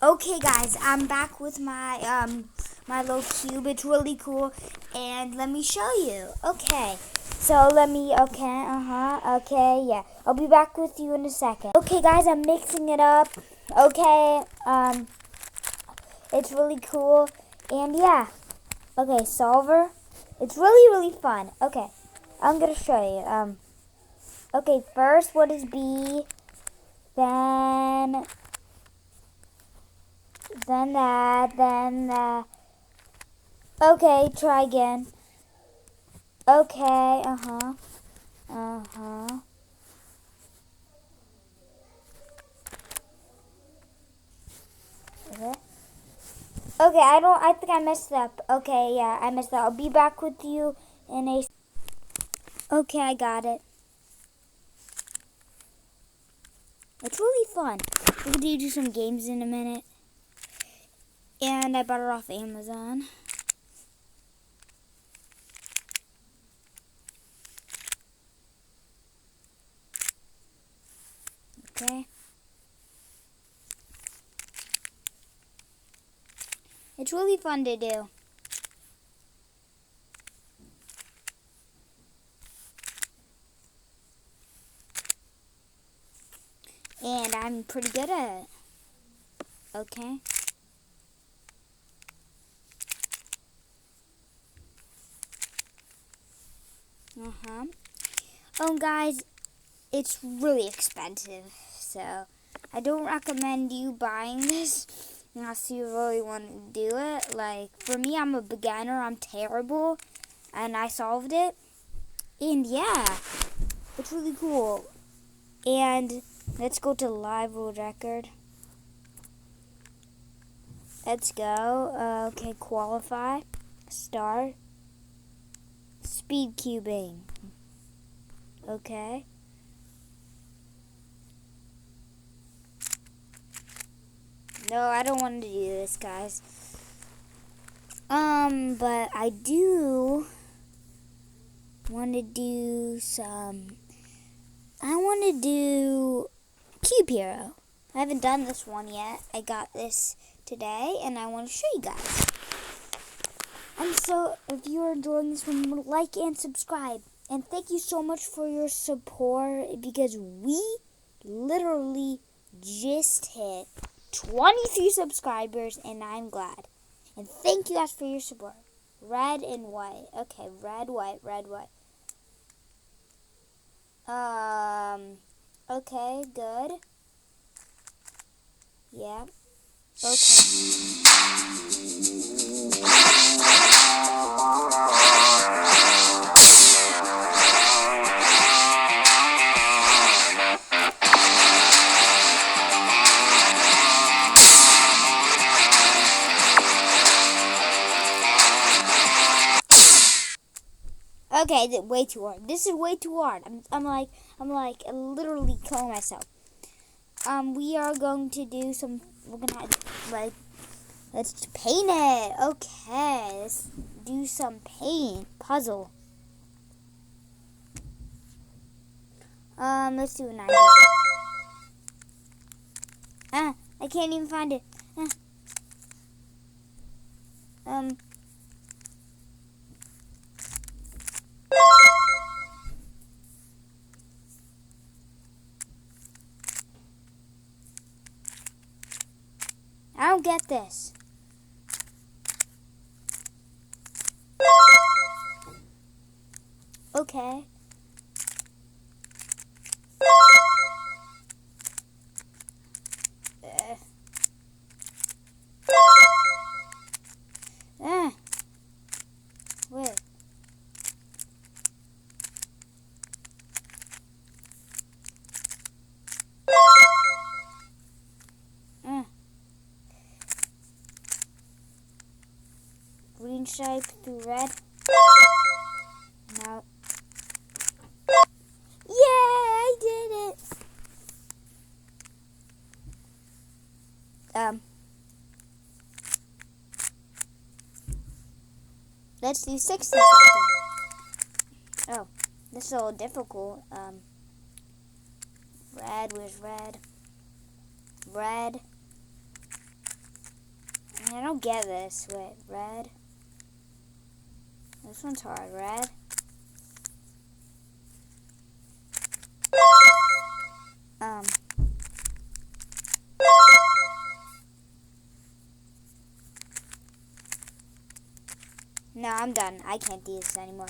Okay, guys, I'm back with my little cube. It's really cool, and let me show you. Okay, so okay, yeah. I'll be back with you in a second. Okay, guys, I'm mixing it up. Okay, it's really cool, and yeah. Okay, solver. It's really fun. Okay, I'm gonna show you. Okay, first, what is B? Then that. Okay, try again. Okay, Okay. Okay, I think I messed up. Okay, yeah, I messed up. I'll be back with you in a... Okay, I got it. It's really fun. We're gonna do some games in a minute. And I bought it off Amazon. Okay. It's really fun to do. And I'm pretty good at it. Okay. Guys, it's really expensive, so I don't recommend you buying this unless you really want to do it. Like, for me, I'm a beginner, I'm terrible, and I solved it. And yeah, it's really cool. And let's go to live world record. Let's go. Okay, qualify, start, speed cubing. Okay. No, I don't want to do this, guys. But I do want to do some... I want to do Cube Hero. I haven't done this one yet. I got this today, and I want to show you guys. And so, if you are enjoying this one, like and subscribe. And thank you so much for your support, because we literally just hit 23 subscribers, and I'm glad. And thank you guys for your support. Red and white. Okay, red, white. Okay, good. Yeah. Okay. Okay, way too hard. This is way too hard. I'm like literally killing myself. We are going to do some. We're gonna let's paint it. Okay, let's do some paint puzzle. Let's do a 90. I can't even find it. I don't get this. Okay. Wait. Green stripe through red. Now. Yeah, I did it. Let's do 60 seconds. Oh, this is a little difficult. Red, where's red? Red. I don't get this. Wait, red. This one's hard. Red. No, I'm done. I can't do this anymore.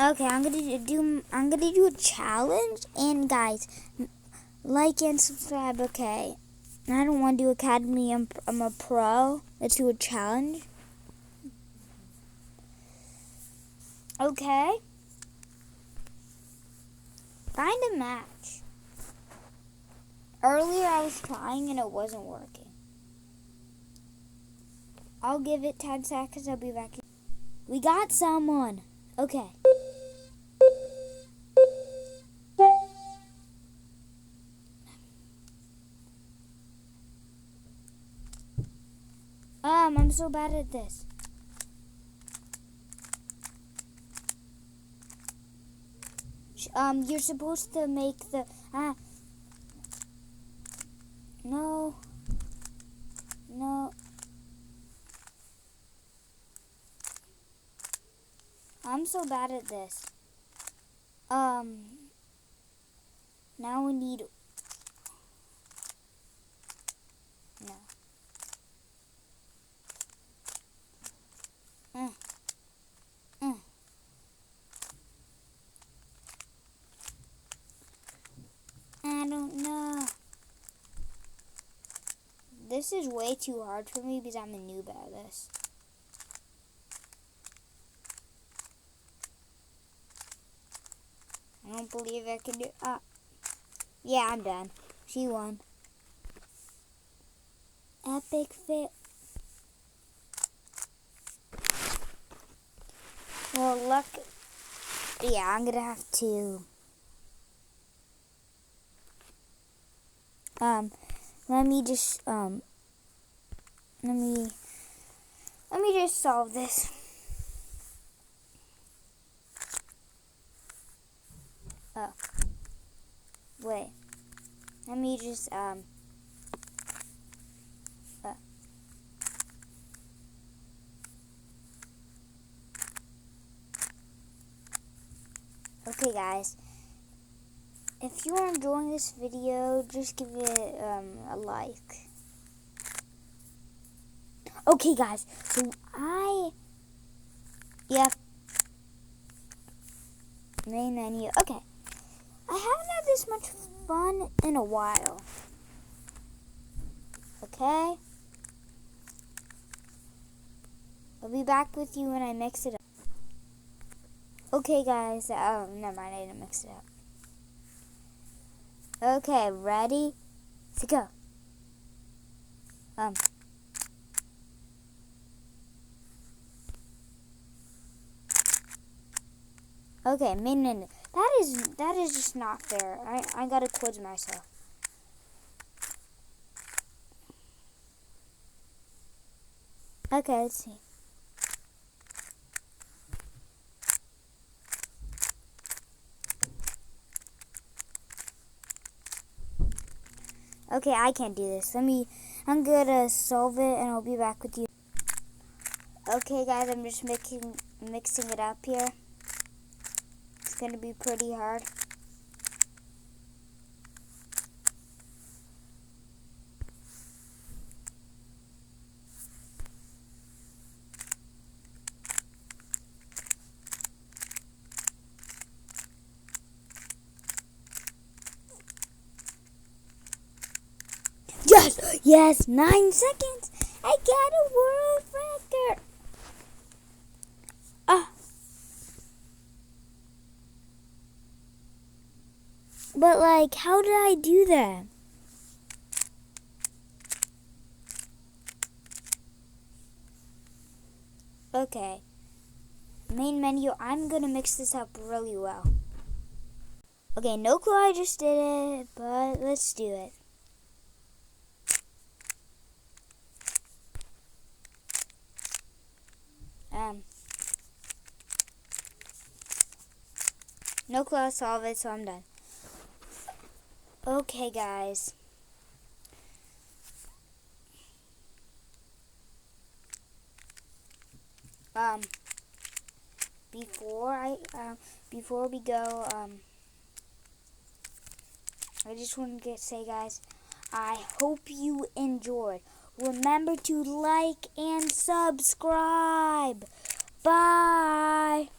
Okay, I'm gonna do a challenge, and guys, like and subscribe. Okay, I don't want to do academy. I'm a pro. Let's do a challenge. Okay. Find a match. Earlier I was trying and it wasn't working. I'll give it 10 seconds. I'll be back. We got someone. Okay. I'm so bad at this. You're supposed to make the no. I'm so bad at this. Now we need no. I don't know. This is way too hard for me because I'm a noob at this. I don't believe I can do it. Yeah, I'm done. She won. Epic fit. Well, luck. Yeah, I'm gonna have to. Let me just solve this. Oh. Wait. Let me just Okay, guys. If you are enjoying this video, just give it a like. Okay, guys. So main menu. Okay. I haven't had this much fun in a while. Okay? I'll be back with you when I mix it up. Okay, guys. Oh, never mind. I didn't mix it up. Okay, ready to go. Okay, main menu. That is just not fair. I gotta quiz myself. Okay, let's see. Okay, I can't do this. I'm gonna solve it and I'll be back with you. Okay, guys, I'm just mixing it up here. It's gonna be pretty hard. Yes, 9 seconds. I got a world record. But like, how did I do that? Okay. Main menu, I'm gonna mix this up really well. Okay, no clue I just did it, but let's do it. No clue how to solve it, so I'm done. Okay, guys. before we go, I just want to say, guys, I hope you enjoyed. Remember to like and subscribe. Bye.